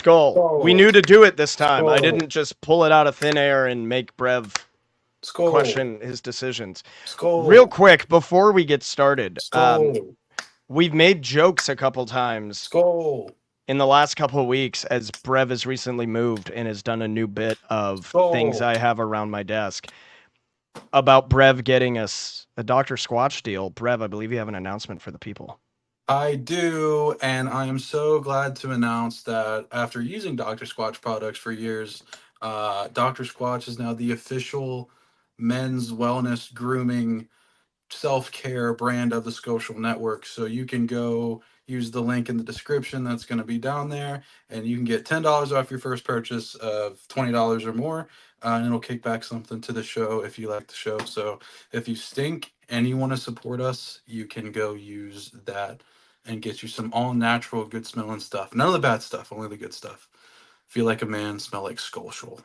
Skull. We knew to do it this time. I Skull. didn't just pull it out of thin air and make Brev Skull. question his decisions. Skull. Real quick, before we get started, Skull. we've made jokes a couple times Skull. in the last couple of weeks as Brev has recently moved and has done a new bit of things I have around my desk about Brev getting us a Dr. Squatch deal. Brev, I believe you have an announcement for the people. I do, and I am so glad to announce that after using Dr. Squatch products for years, Dr. Squatch is now the official men's wellness grooming self-care brand of the Skolcial network. So you can go use the link in the description that's going to be down there, and you can get $10 off your first purchase of $20 or more, and it'll kick back something to the show if you like the show. So if you stink and you want to support us, you can go use that and get you some all natural, good smelling stuff. None of the bad stuff, only the good stuff. Feel like a man, smell like Skolcial.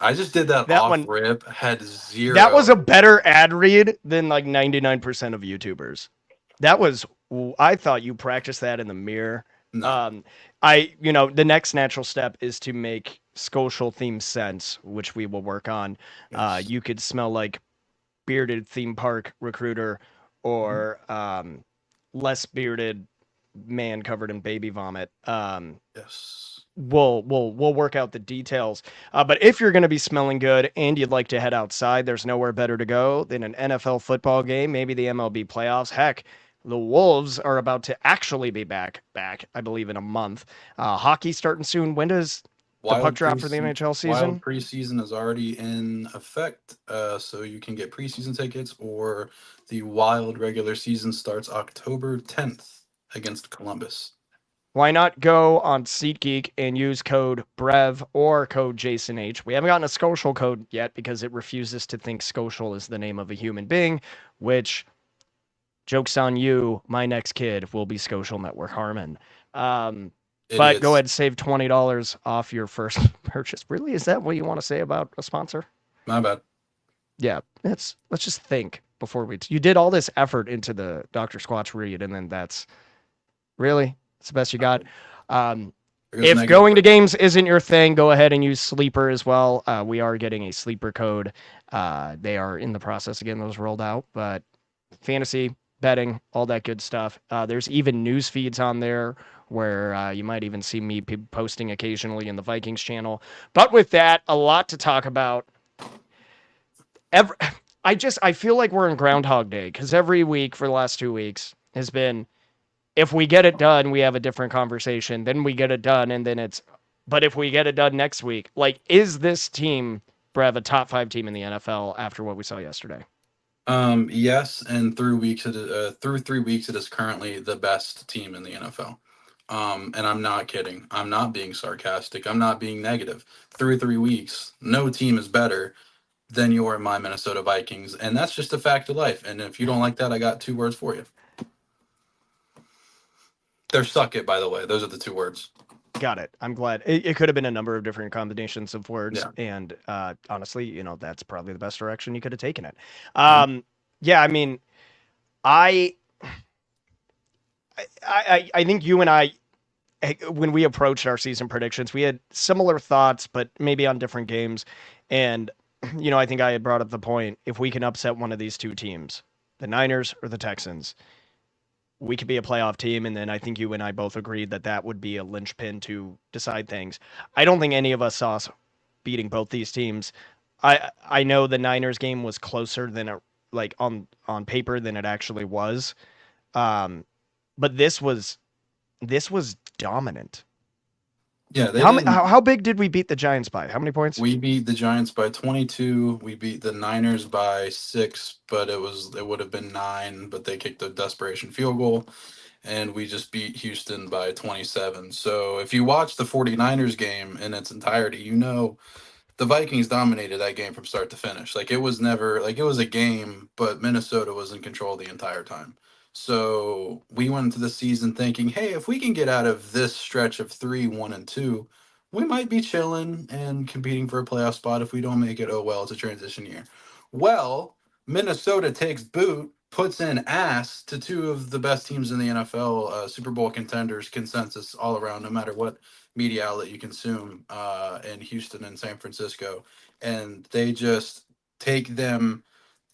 I just did that off rip, had zero. That was a better ad read than like 99% of YouTubers. That was, I thought you practiced that in the mirror. No. The next natural step is to make Skolcial theme scents, which we will work on. Yes. You could smell like bearded theme park recruiter or less bearded man covered in baby vomit. Yes. We'll work out the details. But if you're going to be smelling good and you'd like to head outside, there's nowhere better to go than an NFL football game, maybe the MLB playoffs. Heck, the Wolves are about to actually be back, I believe, in a month. Hockey starting soon. When does the puck drop for the NHL season? Wild preseason is already in effect, so you can get preseason tickets, or the Wild regular season starts October 10th against Columbus. Why not go on SeatGeek and use code BREV or code JasonH? We haven't gotten a Skolcial code yet because it refuses to think Skolcial is the name of a human being, which, joke's on you, my next kid will be Skolcial Network Harmon. But go ahead and save $20 off your first purchase. Really? Is that what you want to say about a sponsor? My bad. Yeah, let's just think before you did all this effort into the Dr. Squatch read, and then that's really... It's the best you got. If going to games isn't your thing, go ahead and use Sleeper as well. We are getting a Sleeper code. They are in the process of getting those rolled out. But fantasy, betting, all that good stuff. There's even news feeds on there where you might even see me posting occasionally in the Vikings channel. But with that, a lot to talk about. I feel like we're in Groundhog Day because every week for the last 2 weeks has been... If we get it done, we have a different conversation. Then we get it done, and then it's... But if we get it done next week, like, is this team, Brev, a top 5 team in the NFL after what we saw yesterday? Yes, and through 3 weeks, it is currently the best team in the NFL. And I'm not kidding. I'm not being sarcastic. I'm not being negative. Through 3 weeks, no team is better than your and my Minnesota Vikings, and that's just a fact of life. And if you don't like that, I got 2 words for you. They're suck it, by the way. Those are the 2 words. Got it. I'm glad. It could have been a number of different combinations of words. Yeah. And honestly, that's probably the best direction you could have taken it. Yeah, I mean, I think you and I, when we approached our season predictions, we had similar thoughts, but maybe on different games. And, I think I had brought up the point, if we can upset one of these 2 teams, the Niners or the Texans, we could be a playoff team, and then I think you and I both agreed that would be a linchpin to decide things. I don't think any of us saw us beating both these teams. I know the Niners game was closer than on paper than it actually was, but this was dominant. Yeah. How big did we beat the Giants by? How many points? We beat the Giants by 22. We beat the Niners by 6, but it would have been 9, but they kicked a desperation field goal, and we just beat Houston by 27. So if you watch the 49ers game in its entirety, the Vikings dominated that game from start to finish. Like, it was never like it was a game, but Minnesota was in control the entire time. So we went into the season thinking, hey, if we can get out of this stretch of 3, 1, and 2, we might be chilling and competing for a playoff spot. If we don't make it, oh well, it's a transition year. Well, Minnesota takes boot puts in ass to two of the best teams in the NFL, Super Bowl contenders, consensus all around, no matter what media outlet you consume, in Houston and San Francisco, and they just take them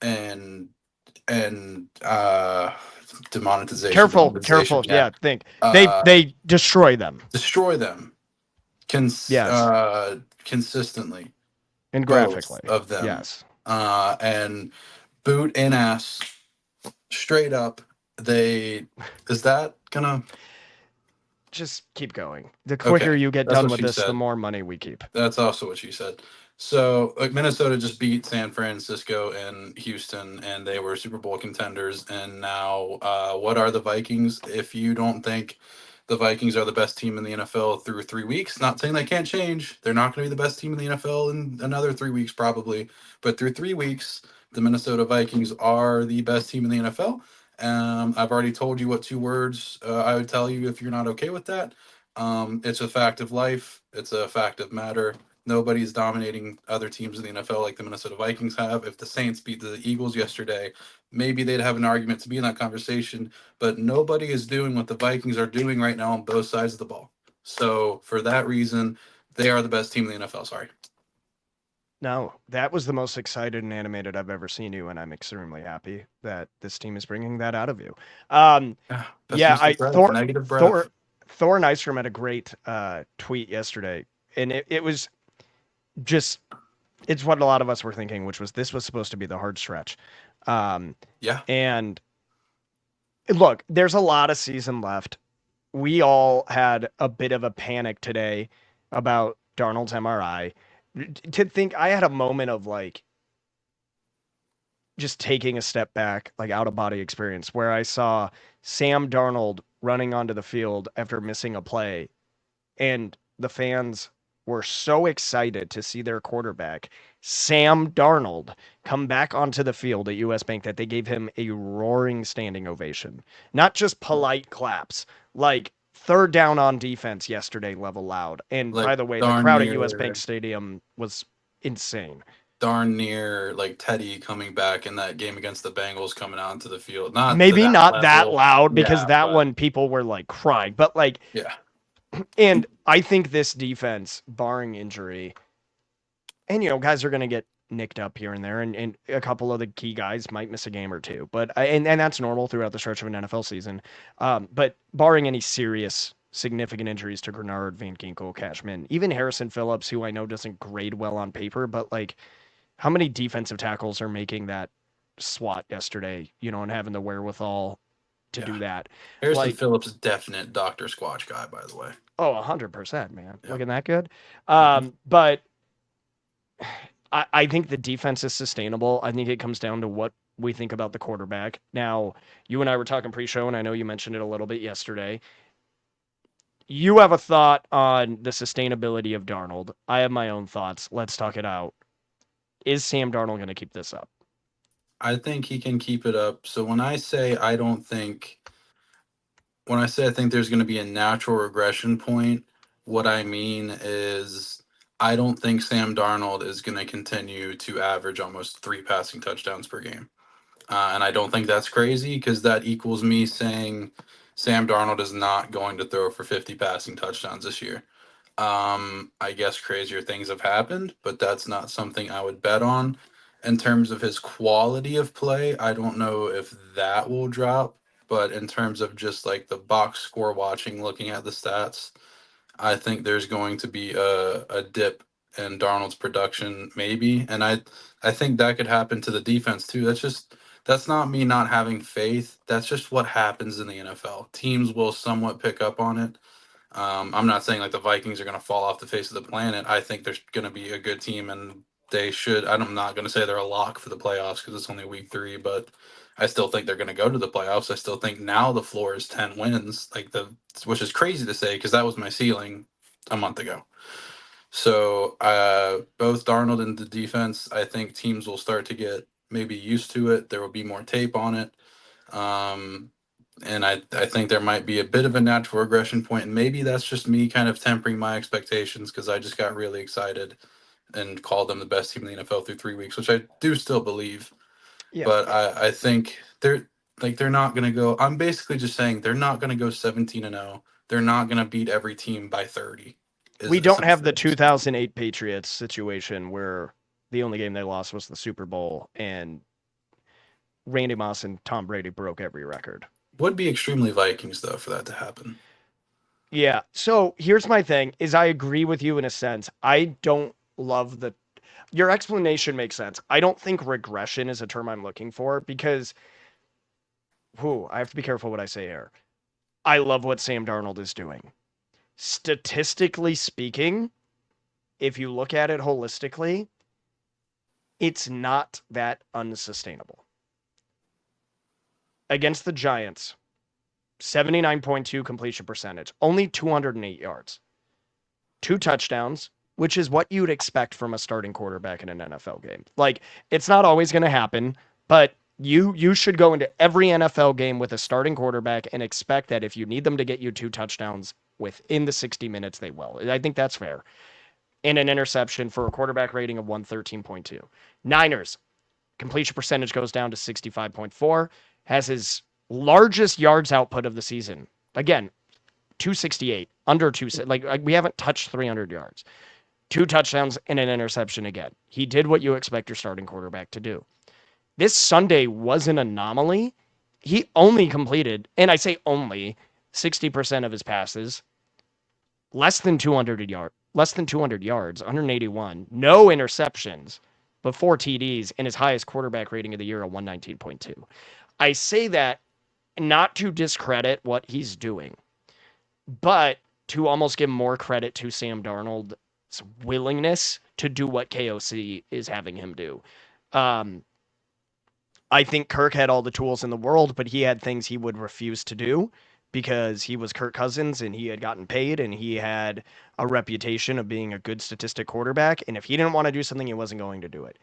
and and demonetization, Careful, demonetization, careful. yeah, Yeah, think uh, they destroy them. destroy them Yes, consistently, and both graphically. of them, Yes. and boot and ass straight up. They is that gonna Just keep going. The quicker okay? you get That's done what with she this, the said. more money we keep. That's also what she said. So, like, Minnesota just beat San Francisco and Houston, and they were Super Bowl contenders. And now, what are the Vikings? If you don't think the Vikings are the best team in the NFL through 3 weeks, not saying they can't change, they're not going to be the best team in the NFL in another 3 weeks, probably. But through 3 weeks, the Minnesota Vikings are the best team in the NFL. I've already told you what two words I would tell you if you're not okay with that. It's a fact of life. It's a fact of matter. Nobody's dominating other teams in the NFL like the Minnesota Vikings have. If the Saints beat the Eagles yesterday, maybe they'd have an argument to be in that conversation. But nobody is doing what the Vikings are doing right now on both sides of the ball. So for that reason, they are the best team in the NFL. Sorry. No, that was the most excited and animated I've ever seen you, and I'm extremely happy that this team is bringing that out of you. Um, Yeah, yeah, I pessimistic Brev, negative Brev. Thor Nystrom had a great tweet yesterday, and it was just it's what a lot of us were thinking, which was this was supposed to be the hard stretch. Um, Yeah, and look, there's a lot of season left. We all had a bit of a panic today about Darnold's MRI. To think I had a moment of like just taking a step back, like out of body experience, where I saw Sam Darnold running onto the field after missing a play, and the fans were so excited to see their quarterback, Sam Darnold, come back onto the field at US Bank that they gave him a roaring standing ovation. Not just polite claps, like third down on defense yesterday level loud. And like by the way, the darn crowd at US Bank near, Stadium was insane. darn near like Teddy coming back in that game against the Bengals coming out into the field. Not to Maybe that not that level. loud because Yeah, that but one people were like crying, but like, yeah. and I think this defense, barring injury, and guys are going to get nicked up here and there, and a couple of the key guys might miss a game or two, but and that's normal throughout the stretch of an NFL season. But barring any serious significant injuries to Grenard, Van Ginkel, Cashman, even Harrison Phillips, who I know doesn't grade well on paper, but like how many defensive tackles are making that swat yesterday, and having the wherewithal to Yeah. do that? Harrison Like, Phillips is definite Dr. Squatch guy, by the way. oh, 100%, man. Yeah. Looking that good. Hmm. But I think the defense is sustainable. I think it comes down to what we think about the quarterback. Now, you and I were talking pre-show, and I know you mentioned it a little bit yesterday. You have a thought on the sustainability of Darnold. I have my own thoughts. Let's talk it out. Is Sam Darnold going to keep this up? I think he can keep it up. So when I say I think there's going to be a natural regression point, what I mean is I don't think Sam Darnold is going to continue to average almost three passing touchdowns per game. And I don't think that's crazy because that equals me saying Sam Darnold is not going to throw for 50 passing touchdowns this year. I guess crazier things have happened, but that's not something I would bet on. In terms of his quality of play, I don't know if that will drop, but in terms of just like the box score watching, looking at the stats, I think there's going to be a dip in Darnold's production, maybe. And I think that could happen to the defense too. That's not me not having faith. That's just what happens in the NFL. Teams will somewhat pick up on it. I'm not saying like the Vikings are going to fall off the face of the planet. I think there's going to be a good team, and they should. I'm not going to say they're a lock for the playoffs because it's only week 3, but I still think they're going to go to the playoffs. I still think now the floor is 10 wins, which is crazy to say because that was my ceiling a month ago. So both Darnold and the defense, I think teams will start to get maybe used to it. There will be more tape on it. Um, and I think there might be a bit of a natural regression point, and maybe that's just me kind of tempering my expectations because I just got really excited and called them the best team in the NFL through 3 weeks, which I do still believe. Yeah. but I think they're not gonna go. I'm basically just saying they're not gonna go 17-0. They're not gonna beat every team by 30. Is We don't have essentially the what I'm saying. 2008 Patriots situation where the only game they lost was the Super Bowl and Randy Moss and Tom Brady broke every record. Would be extremely Vikings though for that to happen. Yeah. So here's my thing is I agree with you in a sense. I don't love the your explanation makes sense. I don't think regression is a term I'm looking for because I have to be careful what I say here. I love what Sam Darnold is doing. Statistically speaking, if you look at it holistically, it's not that unsustainable. Against the Giants, 79.2 completion percentage, only 208 yards, two touchdowns, which is what you'd expect from a starting quarterback in an NFL game. Like, it's not always going to happen, but you should go into every NFL game with a starting quarterback and expect that if you need them to get you two touchdowns within the 60 minutes, they will. I think that's fair. And an interception for a quarterback rating of 113.2. Niners, completion percentage goes down to 65.4, has his largest yards output of the season. Again, 268, under two, like we haven't touched 300 yards. Two touchdowns and an interception again. He did what you expect your starting quarterback to do. This Sunday was an anomaly. He only completed, and I say only, 60% of his passes, less than 200 yards, 181, no interceptions, but four TDs, and his highest quarterback rating of the year, a 119.2. I say that not to discredit what he's doing, but to almost give more credit to Sam Darnold's willingness to do what KOC is having him do. Um, I think Kirk had all the tools in the world, but he had things he would refuse to do because he was Kirk Cousins and he had gotten paid and he had a reputation of being a good statistic quarterback. And if he didn't want to do something, he wasn't going to do it.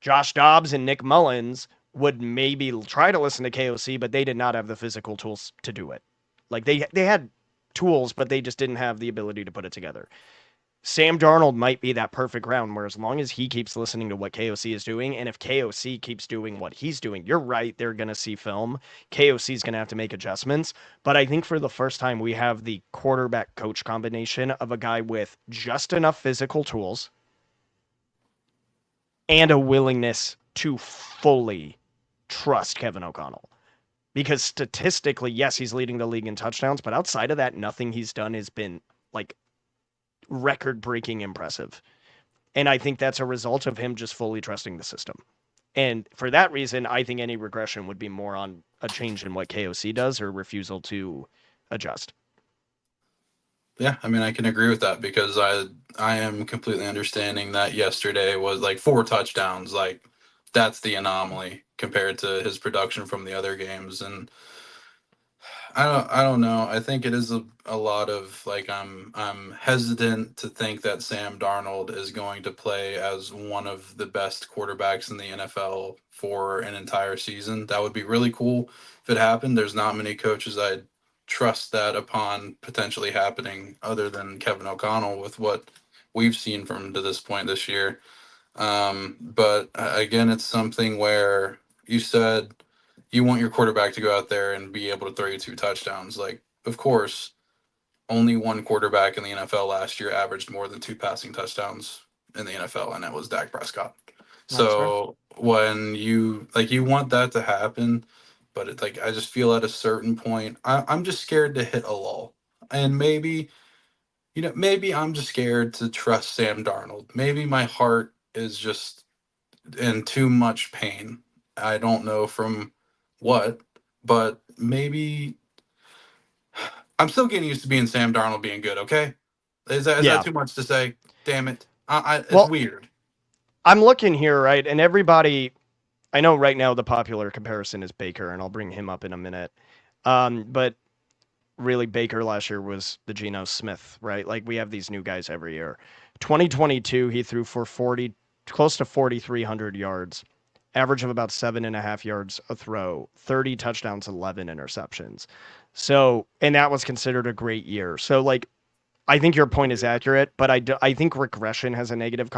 Josh Dobbs and Nick Mullins would maybe try to listen to KOC, but they did not have the physical tools to do it. Like they had tools, but they just didn't have the ability to put it together. Sam Darnold might be that perfect round where as long as he keeps listening to what KOC is doing, and if KOC keeps doing what he's doing, you're right, they're going to see film. KOC is going to have to make adjustments. But I think for the first time, we have the quarterback coach combination of a guy with just enough physical tools and a willingness to fully trust Kevin O'Connell. Because statistically, yes, he's leading the league in touchdowns, but outside of that, nothing he's done has been like record breaking impressive. And I think that's a result of him just fully trusting the system. And for that reason, I think any regression would be more on a change in what KOC does or refusal to adjust. Yeah, I mean I can agree with that because I am completely understanding that yesterday was like four touchdowns. Like that's the anomaly compared to his production from the other games. And I don't know. I think it is a lot of like I'm hesitant to think that Sam Darnold is going to play as one of the best quarterbacks in the NFL for an entire season. That would be really cool if it happened. There's not many coaches I'd trust that upon potentially happening other than Kevin O'Connell with what we've seen from him to this point this year. But again, it's something where you said you want your quarterback to go out there and be able to throw you two touchdowns. Like, of course, only one quarterback in the NFL last year averaged more than two passing touchdowns in the NFL, and that was Dak Prescott. That's fair. So when you want that to happen, but it's like I just feel at a certain point, I'm just scared to hit a lull, and maybe I'm just scared to trust Sam Darnold. Maybe my heart is just in too much pain. I don't know from what, but maybe I'm still getting used to being Sam Darnold being good. Okay, is that Yeah. too much to say? Damn it, it's Well, weird. I'm looking here, right? And everybody, I know right now the popular comparison is Baker, and I'll bring him up in a minute. But really, Baker last year was the Geno Smith, right? Like we have these new guys every year. 2022, he threw for 40, close to 4,300 yards, average of about 7.5 yards a throw, 30 touchdowns, 11 interceptions. So, and that was considered a great year. So, like, I think your point Don't is do that. accurate, but I think regression has a negative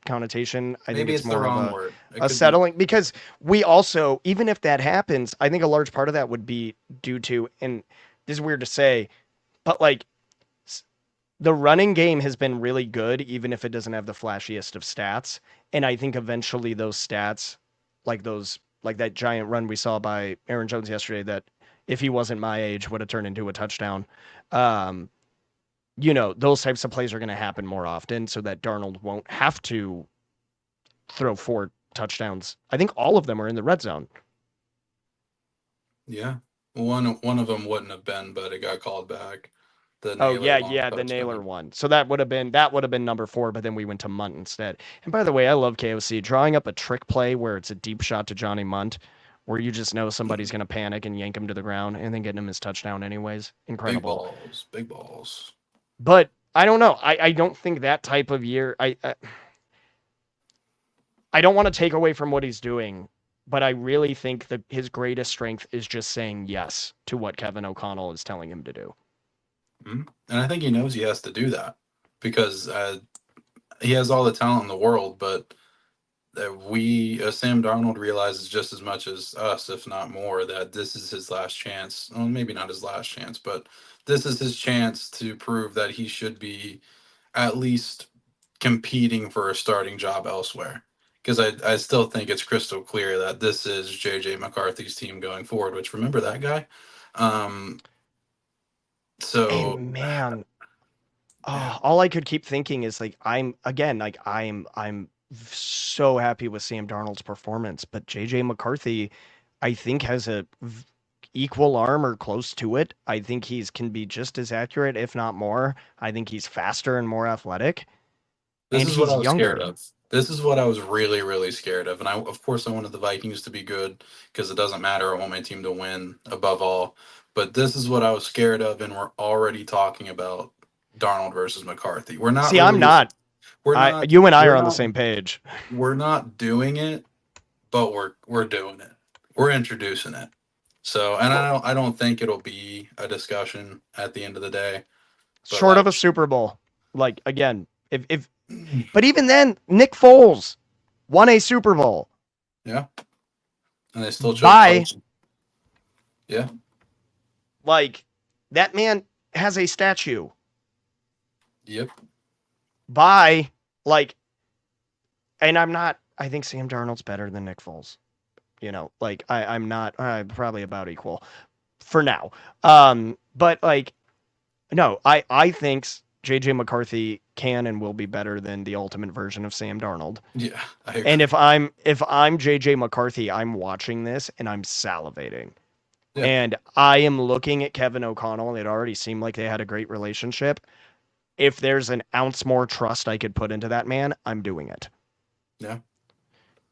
connotation. I think Maybe it's it's the more of wrong word. It a could be. settling because we also, even if that happens, I think a large part of that would be due to, and this is weird to say, but like the running game has been really good, even if it doesn't have the flashiest of stats. And I think eventually those stats, like that giant run we saw by Aaron Jones yesterday, that if he wasn't my age would have turned into a touchdown. Um, those types of plays are going to happen more often so that Darnold won't have to throw 4 touchdowns. I think all of them are in the red zone. Yeah. One of them wouldn't have been, but it got called back. The Oh Naylor yeah, long yeah, the Naylor touchdown. one. So that would have been number 4, but then we went to Munt instead. And by the way, I love KOC drawing up a trick play where it's a deep shot to Johnny Munt, where you just know somebody's gonna panic and yank him to the ground, and then getting him his touchdown anyways. Big Incredible. balls. Big balls. But I don't know. I don't think that type of year. I don't want to take away from what he's doing, but I really think that his greatest strength is just saying yes to what Kevin O'Connell is telling him to do. And I think he knows he has to do that because he has all the talent in the world, but Sam Darnold realizes just as much as us, if not more, that this is his last chance. Well, maybe not his last chance, but this is his chance to prove that he should be at least competing for a starting job elsewhere. Because I still think it's crystal clear that this is JJ McCarthy's team going forward, which remember that guy? Um, so, And man, yeah, all I could keep thinking is like I'm so happy with Sam Darnold's performance, but JJ McCarthy, I think has a equal arm or close to it. I think he's can be just as accurate, if not more. I think he's faster and more athletic, this and is what he's I was scared younger. of. This is what I was really, really scared of. And of course, I wanted the Vikings to be good because it doesn't matter. I want my team to win above all. But this is what I was scared of. And we're already talking about Darnold versus McCarthy. We're not See, I'm really, not. we're I not, you and I we're are on the not, same page. we're not doing it, but we're doing it. We're introducing it. So, and Well, I don't think it'll be a discussion at the end of the day. But short of like, a Super Bowl, like again, if but even then, Nick Foles won a Super Bowl yeah, and they still chose by close. Yeah, like that man has a statue yep. by like, and I'm not. I think Sam Darnold's better than Nick Foles. Like I'm not. I'm probably about equal for now. But like no, I think JJ McCarthy can and will be better than the ultimate version of Sam Darnold. Yeah, I And agree. if I'm JJ McCarthy, I'm watching this and I'm salivating. Yeah, And I am looking at Kevin O'Connell. It already seemed like they had a great relationship. If there's an ounce more trust I could put into that man, I'm doing it. yeah.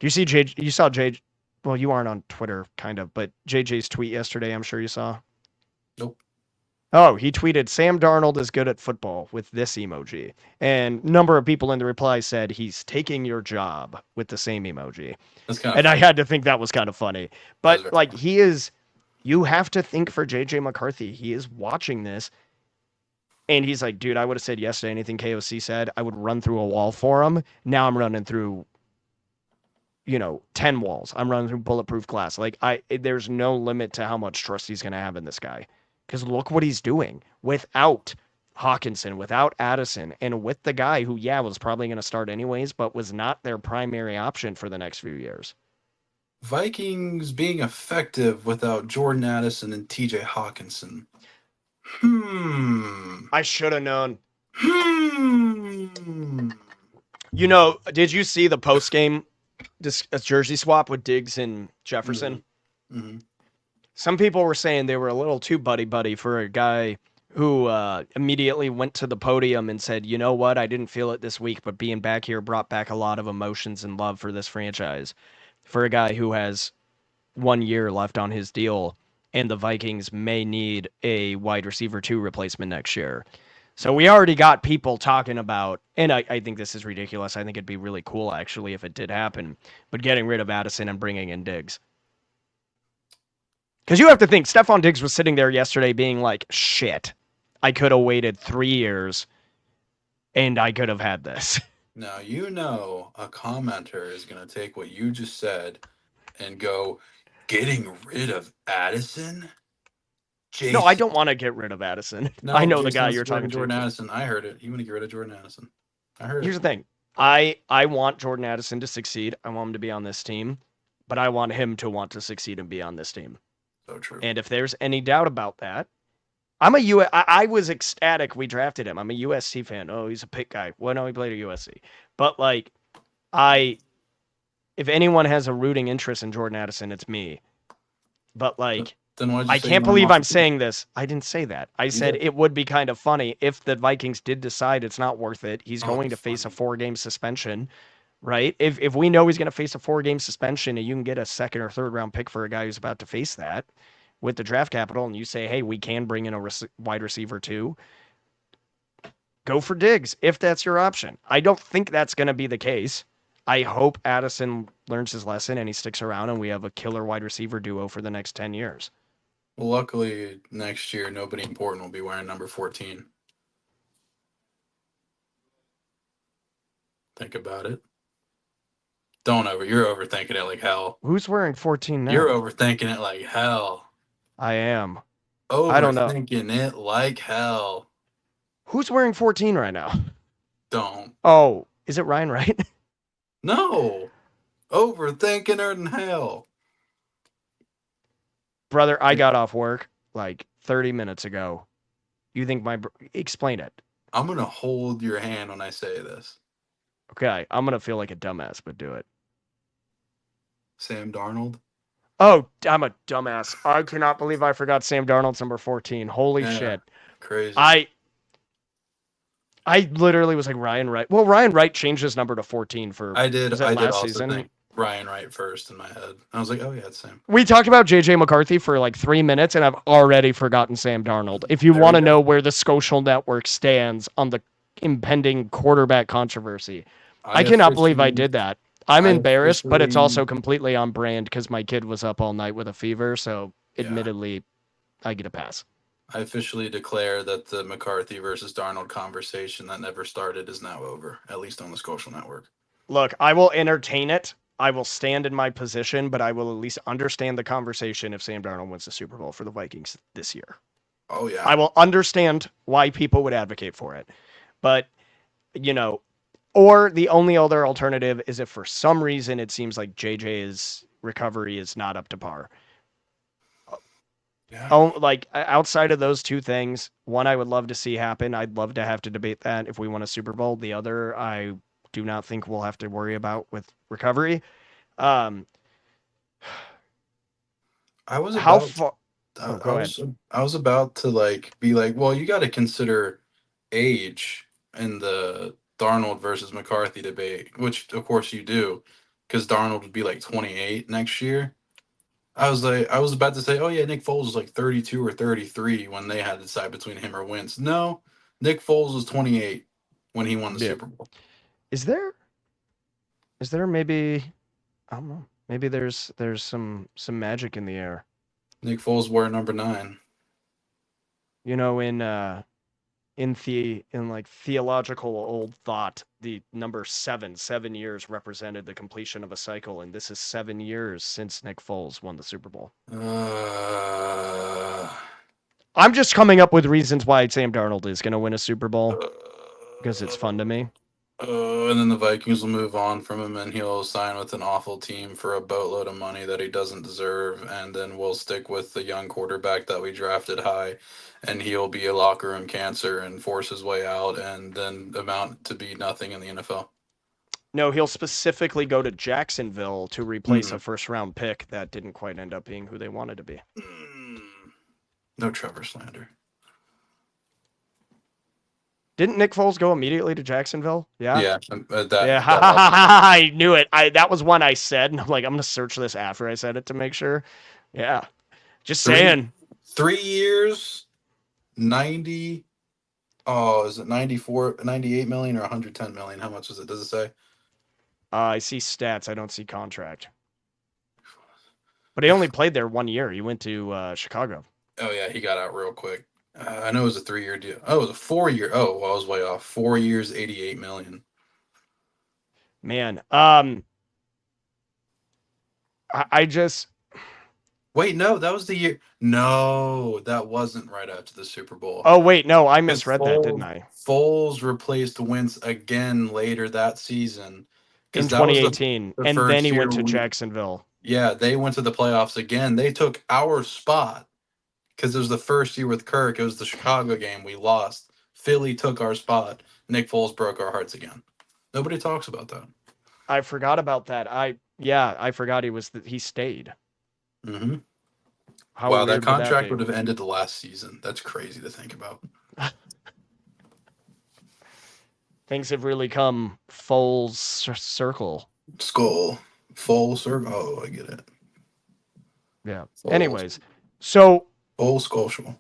Do you see J? You saw J? Well, you aren't on Twitter, kind of, but JJ's tweet yesterday. I'm sure you saw. Nope. Oh, he tweeted, Sam Darnold is good at football with this emoji. And a number of people in the reply said he's taking your job with the same emoji. That's kind of And I funny. had to think that was kind of funny. That was But very like funny. he is you have to think for JJ McCarthy. He is watching this and he's like, dude, I would have said yes to anything KOC said. I would run through a wall for him. Now I'm running through 10 walls. I'm running through bulletproof glass. Like there's no limit to how much trust he's going to have in this guy. Cuz look what he's doing without Hawkinson, without Addison, and with the guy who was probably going to start anyways, but was not their primary option for the next few years. Vikings being effective without Jordan Addison and TJ Hawkinson. Hmm. I should have known. Hmm. Did you see the post game jersey swap with Diggs and Mm-hmm. Jefferson? Mm-hmm. Some people were saying they were a little too buddy buddy for a guy who immediately went to the podium and said, "You know what? I didn't feel it this week, but being back here brought back a lot of emotions and love for this franchise." For a guy who has 1 year left on his deal, and the Vikings may need a wide receiver 2 replacement next year. So Yeah. we already got people talking about, and I think this is ridiculous. I think it'd be really cool actually if it did happen, but getting rid of Addison and bringing in Diggs. Because you have to think, Stephon Diggs was sitting there yesterday being like, shit, I could have waited 3 years and I could have had this. Now, you know, a commenter is going to take what you just said and go, getting rid of Addison? No, I Jason. don't want to get rid of Addison. I No, know the Jason guy wants to you're get rid of talking to. Jordan Addison. I heard it. You want to get rid of Jordan Addison. I heard Here's it. the thing. I want Jordan Addison to succeed. I want him to be on this team, but I want him to want to succeed and be on this team. So true. And if there's any doubt about that, I was ecstatic we drafted him. I'm a USC fan. Oh, he's a pick guy. Well, no, he played at USC. But like I if anyone has a rooting interest in Jordan Addison, it's me. But like Then why'd you I say you can't want him believe off I'm the field? saying this. I didn't say that. I You said did. it would be kind of funny if the Vikings did decide it's not worth it. He's Oh, going to face a funny. 4-game suspension, right? If we know he's going to face a 4-game suspension and you can get a second or third round pick for a guy who's about to face that with the draft capital, and you say, hey, we can bring in a wide receiver too, go for Diggs if that's your option. I don't think that's going to be the case. I hope Addison learns his lesson and he sticks around and we have a killer wide receiver duo for the next 10 years. Well, luckily, next year, nobody important will be wearing number 14. Think about it. Don't over. You're overthinking it like hell. Who's wearing 14 You're now? overthinking it like hell. I am. I don't know. Overthinking it like hell. Who's wearing 14 right now? Don't. Oh, is it Ryan Wright? No. Overthinking it in hell. Brother, I got off work like 30 minutes ago. You think explain it. I'm going to hold your hand when I say this. Okay, I'm going to feel like a dumbass, but do it. Sam Darnold. Oh, I'm a dumbass. I cannot believe I forgot Sam Darnold's number 14. Holy Yeah. shit. Crazy. I literally was like Ryan Wright. Well, Ryan Wright changed his number to 14 for I did. was it I did last also season? think Ryan Wright first in my head. I was like, oh yeah, it's Sam. We talked about JJ McCarthy for like 3 minutes and I've already forgotten Sam Darnold. If you There we want to go. know where the Skolcial network stands on the impending quarterback controversy, I I cannot believe I officially, did that. I'm I embarrassed, but it's officially, also completely on brand because my kid was up all night with a fever. So, yeah, admittedly, I get a pass. I officially declare that the McCarthy versus Darnold conversation that never started is now over, at least on the Skolcial Network. Look, I will entertain it. I will stand in my position, but I will at least understand the conversation if Sam Darnold wins the Super Bowl for the Vikings this year. Oh yeah, I will understand why people would advocate for it. But, you know, or the only other alternative is if for some reason it seems like JJ's recovery is not up to par. yeah. Oh, like outside of those two things, one I would love to see happen. I'd love to have to debate that if we won a Super Bowl. The other, I do not think we'll have to worry about with recovery. Um, I was how about, far? I, Oh, I go ahead. was, I was about to like be like, well, you got to consider age in the Darnold versus McCarthy debate, which of course you do, because Darnold would be like 28 next year. I was about to say, oh yeah, Nick Foles was like 32 or 33 when they had to decide between him or Wentz. No, Nick Foles was 28 when he won the Yeah. Super Bowl. Is there? Is there maybe? I don't know. Maybe there's some magic in the air. Nick Foles wore number 9. You know, in like theological old thought, the number 7 years represented the completion of a cycle, and this is 7 years since Nick Foles won the Super Bowl. Uh, I'm just coming up with reasons why Sam Darnold is going to win a Super Bowl uh, because it's fun to me. and then the Vikings will move on from him, and he'll sign with an awful team for a boatload of money that he doesn't deserve. And then we'll stick with the young quarterback that we drafted high, and he'll be a locker room cancer and force his way out, and then amount to be nothing in the NFL. No, he'll specifically go to Jacksonville to replace a Mm. first round pick that didn't quite end up being who they wanted to be. Mm. No Trevor slander. Didn't Nick Foles go immediately to Jacksonville? Yeah. Yeah, Yeah, that happened. I knew it. That was one I said, and I'm like, I'm gonna search this after I said it to make sure. Yeah, just Three saying. 3 years, 90. Oh, is it 94, 98 million or 110 million? How much is it? Does it say? I see stats. I don't see contract. But he only played there 1 year. He went to Chicago. Oh yeah, he got out real quick. I know it was a 3-year deal. Oh, it was a 4-year. Oh, well, I was way off. 4 years, 88 million. Man, I just Wait, no, that was the year. No, that wasn't right after the Super Bowl. oh wait, no, I Because misread that, didn't I? Foles replaced Wentz again later that season. In Because that was 2018, the and then first he year went to we, Jacksonville. yeah, they went to the playoffs again. They took our spot because it was the first year with Kirk. It was the Chicago game we lost. Philly took our spot. Nick Foles broke our hearts again. Nobody talks about that. I forgot about that. I forgot he stayed. Hmm. How Wow, that weird would that contract be? would have ended the last season. That's crazy to think about. Things have really come full circle. Skull, full circle. Oh, I get it. Yeah. Full, Anyways, so full Skolcial.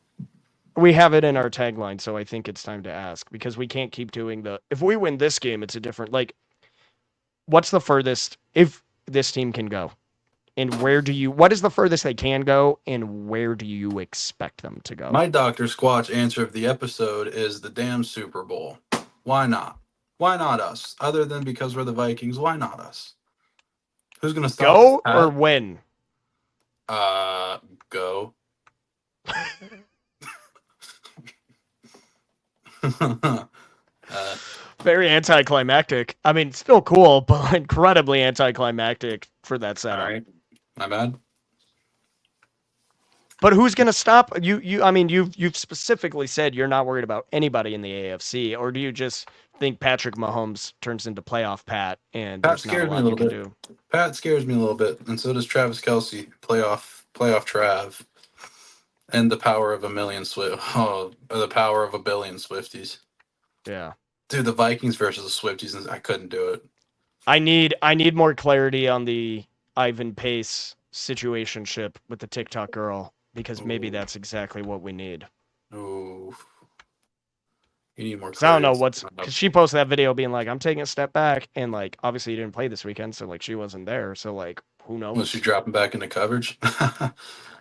we have it in our tagline, so I think it's time to ask because we can't keep doing the if we win this game, it's a different like what's the furthest if this team can go? And what is the furthest they can go and where do you expect them to go? My Dr. Squatch answer of the episode is the damn Super Bowl. Why not? Why not us? Other than because we're the Vikings, why not us? Who's gonna stop us, Go or Pat? win? Uh, go. uh, Very anticlimactic. I mean, still cool, but incredibly anticlimactic for that all setup. right. My bad. But who's going to stop you? I mean, you've specifically said you're not worried about anybody in the AFC, or do you just think Patrick Mahomes turns into playoff Pat and Pat there's not a scares me a lot you little can bit. do? Pat scares me a little bit, and so does Travis Kelsey, playoff Trav, and the power of a million Swift. Oh, or the power of a billion Swifties. Yeah. Dude, the Vikings versus the Swifties, I couldn't do it. I need more clarity on the Ivan Pace situationship with the TikTok girl because maybe Ooh, that's exactly what we need. ooh. You need more Cause I don't know clarity. what's because she posted that video being like, I'm taking a step back, and like obviously you didn't play this weekend, so like she wasn't there, so like who Was she knows? dropping back into coverage?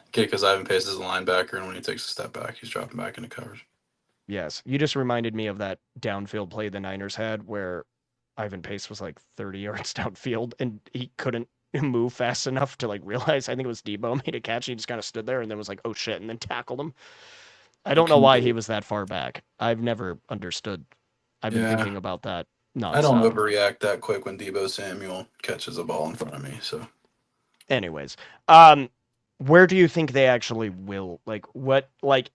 Okay, because Ivan Pace is a linebacker, and when he takes a step back, he's dropping back into coverage. Yes, you just reminded me of that downfield play the Niners had where Ivan Pace was like 30 yards downfield and he couldn't move fast enough to like realize. I think it was Debo made a catch. He just kind of stood there and then was like, "Oh shit," and then tackled him. I You don't know can why do he it. was that far back. I've never understood. I've been Yeah, thinking about that I don't nonstop. overreact that quick when Debo Samuel catches a ball in front of me. So Anyways, um, where do you think they actually will? Like, what? Like,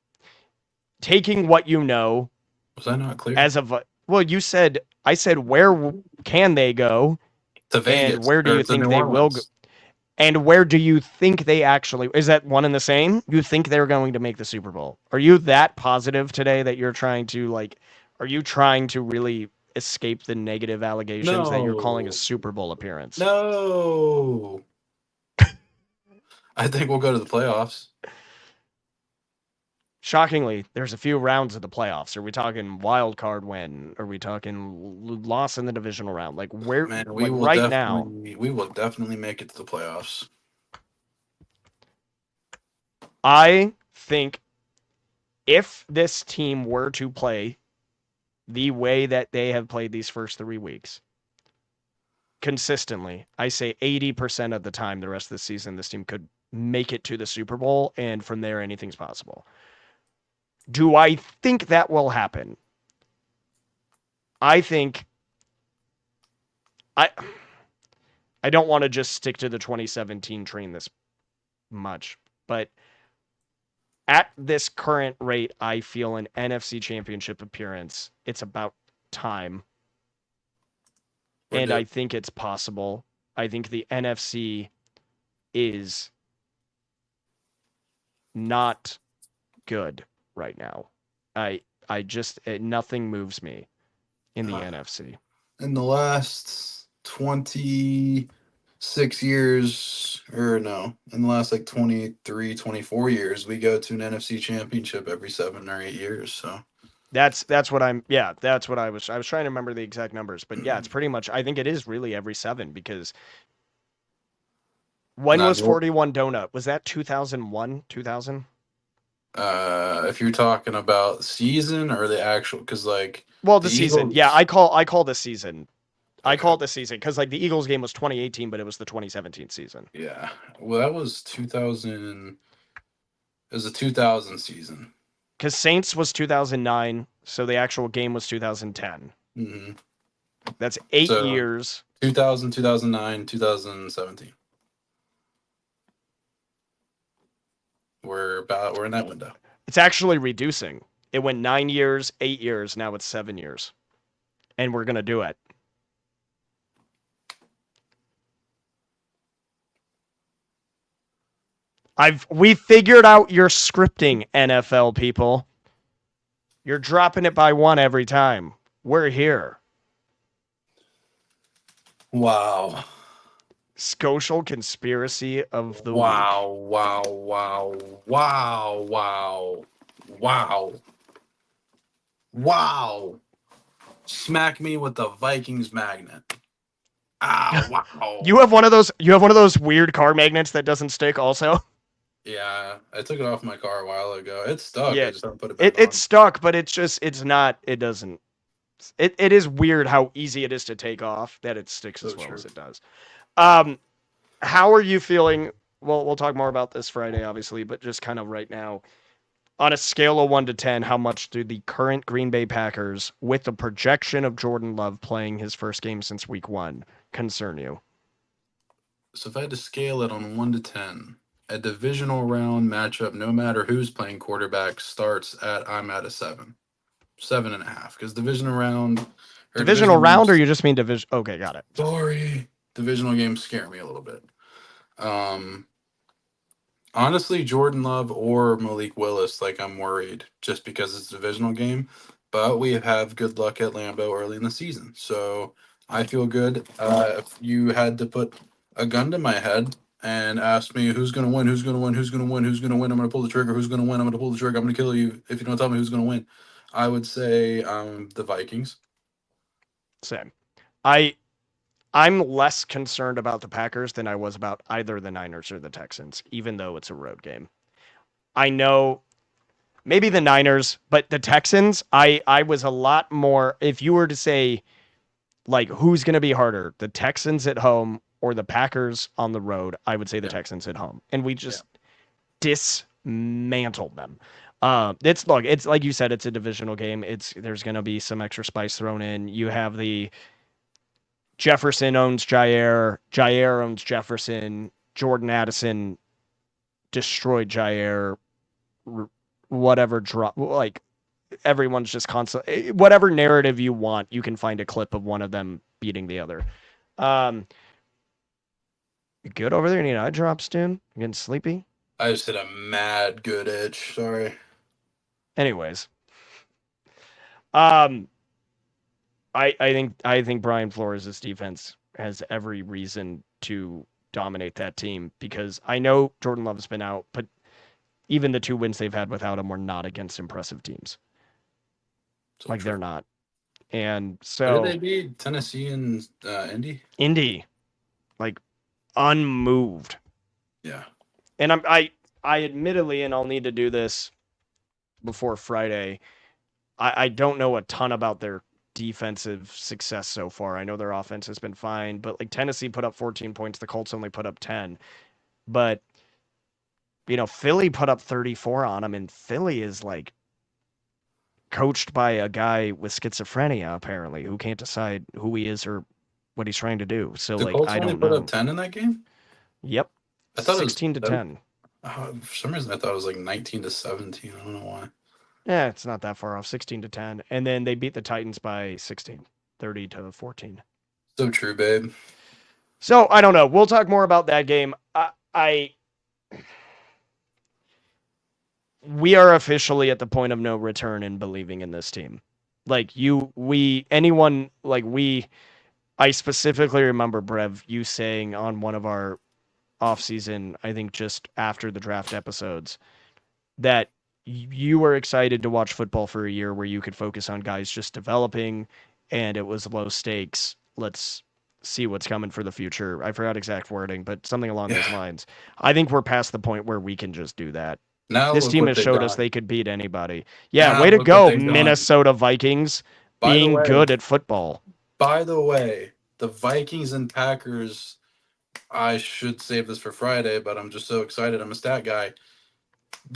taking what you know was I not clear? as of well, you said I said where can they go, To and Vegas where do or you to think New they will go? Orleans? And where do you think they actually is that one and the same? You think they're going to make the Super Bowl? Are you that positive today that you're trying to like are you trying to really escape the negative allegations that you're calling a No, Super Bowl appearance? no. I think we'll go to the playoffs. Shockingly, there's a few rounds of the playoffs. Are we talking wild card win? Are we talking loss in the divisional round? Like where Man, like right now, we will definitely make it to the playoffs. I think if this team were to play the way that they have played these first 3 weeks consistently, I say 80% of the time the rest of the season, this team could make it to the Super Bowl, and from there, anything's possible. Do I think that will happen? I think I I don't want to just stick to the 2017 train this much, but at this current rate, I feel an NFC championship appearance. It's about time. We're And I due. think it's possible. I think the NFC is not good right now. I just nothing moves me in the NFC. In the last 26 years, or no, in the last like 23, 24 years, we go to an NFC championship every 7 or 8 years. So, That's what I'm yeah, that's what I was trying to remember the exact numbers, but yeah, it's pretty much I think it is really every 7 because when nah, was 41 Donut? Was that 2001, 2000? If you're talking about season or the actual, because like Well, the the season. Yeah, Eagles. I call the season. I Okay. call it the season because like the Eagles game was 2018, but it was the 2017 season. Yeah. Well, that was 2000. It was a 2000 season. Because Saints was 2009, so the actual game was 2010. Hmm. That's 8 So years. 2000, 2009, 2017. We're in that window. It's actually reducing. It went 9 years, 8 years, now it's 7 years. And we're going to do it. We figured out your scripting, NFL people. You're dropping it by one every time. We're here. Wow. Skolcial conspiracy of the week. Wow. Wow. Wow. Wow. Wow. Wow. Wow. Smack me with the Vikings magnet. Ah, wow. You have one of those weird car magnets that doesn't stick also. Yeah, I took it off my car a while ago. It's stuck. I Yeah. just haven't put it back It's on. stuck, but it's not it doesn't it is weird how easy it is to take off that it sticks So as well true. as it does. Um how are you feeling? Well, we'll talk more about this Friday obviously, but just kind of right now on a scale of 1 to 10, how much do the current Green Bay Packers, with the projection of Jordan Love playing his first game since week 1, concern you? So if I had to scale it on 1 to 10, a divisional round matchup, no matter who's playing quarterback, starts at I'm at a 7.5. Because divisional round or Divisional divisional round, or games, you just mean division? Okay, got it. sorry, divisional games scare me a little bit. Um, Honestly, Jordan Love or Malik Willis, like I'm worried just because it's a divisional game. But we have good luck at Lambeau early in the season, so I feel good. If you had to put a gun to my head and ask me who's going to win, who's going to win, who's going to win, who's going to win, I'm going to pull the trigger. Who's going to win? I'm going to pull the trigger. I'm going to kill you if you don't tell me who's going to win. I would say the Vikings. Same. I I'm less concerned about the Packers than I was about either the Niners or the Texans, even though it's a road game. I know maybe the Niners, but the Texans, I was a lot more. If you were to say like who's going to be harder, the Texans at home or the Packers on the road, I would say the Yeah, Texans at home, and we yeah. just dismantled them. It's look, it's like you said, it's a divisional game. There's going to be some extra spice thrown in. You have the Jefferson owns Jair, Jair owns Jefferson, Jordan Addison destroyed Jair, whatever drop like everyone's just constant whatever narrative you want, you can find a clip of one of them beating the other. Um, you good over there? You need eye drops, dude? You getting sleepy? I just hit a mad good itch. Sorry. Anyways, um, I think Brian Flores' defense has every reason to dominate that team because I know Jordan Love's been out, but even the 2 wins they've had without him were not against impressive teams. So Like they're true. not. And Who did they so beat? Tennessee and Indy. Indy, like unmoved. Yeah. And I admittedly, and I'll need to do this before Friday. I don't know a ton about their defensive success so far. I know their offense has been fine, but like Tennessee put up 14 points, the Colts only put up 10. But Philly put up 34 on them, and Philly is like coached by a guy with schizophrenia apparently who can't decide who he is or what he's trying to do. So The like Colts I only don't put up know. 10 in that game? Yep. I thought it was 16 to 10. for some reason I thought it was like 19 to 17. I don't know why. Yeah, it's not that far off. 16 to 10. And then they beat the Titans by 16, 30 to 14. So true, babe. So I don't know. We'll talk more about that game. We are officially at the point of no return in believing in this team. Like anyone, like I specifically remember Brev, you saying on one of our off-season, I think just after the draft episodes, that you were excited to watch football for a year where you could focus on guys just developing and it was low stakes. Let's see what's coming for the future. I forgot exact wording, but something along those Yeah. lines. I think we're past the point where we can just do that. Now This look team what has they've showed us done. they could beat anybody. Yeah, Now way to look what go, they've done. Minnesota Vikings, By the being way, good at football. the Vikings and Packers. I should save this for Friday, but I'm just so excited. I'm a stat guy.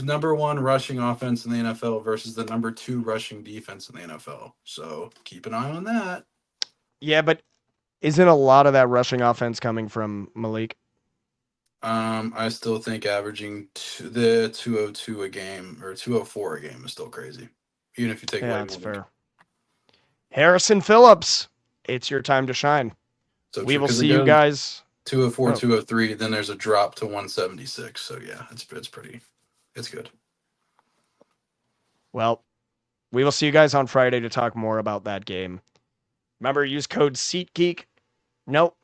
Number one rushing offense in the NFL versus the number two rushing defense in the NFL. So keep an eye on that. Yeah, but isn't a lot of that rushing offense coming from Malik? I still think averaging the 202 a game or 204 a game is still crazy, even if you take Yeah, away that's Malik. fair. Harrison Phillips, it's your time to shine. So We true will because it see you goes guys. 204, Oh, 203. Then there's a drop to 176. So yeah, it's good. well, we will see you guys on Friday to talk more about that game. Remember, use code SeatGeek. Nope.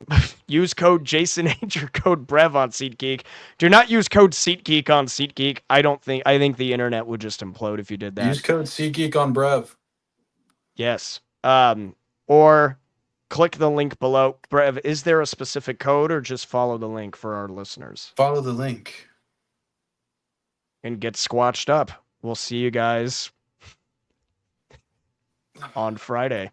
Use code Jason and your code Brev on SeatGeek. Do not use code SeatGeek on SeatGeek. I think the internet would just implode if you did that. Use code SeatGeek on Brev. Yes. Or click the link below. Brev, is there a specific code or just follow the link for our listeners Follow the link. and get squatched up? We'll see you guys on Friday.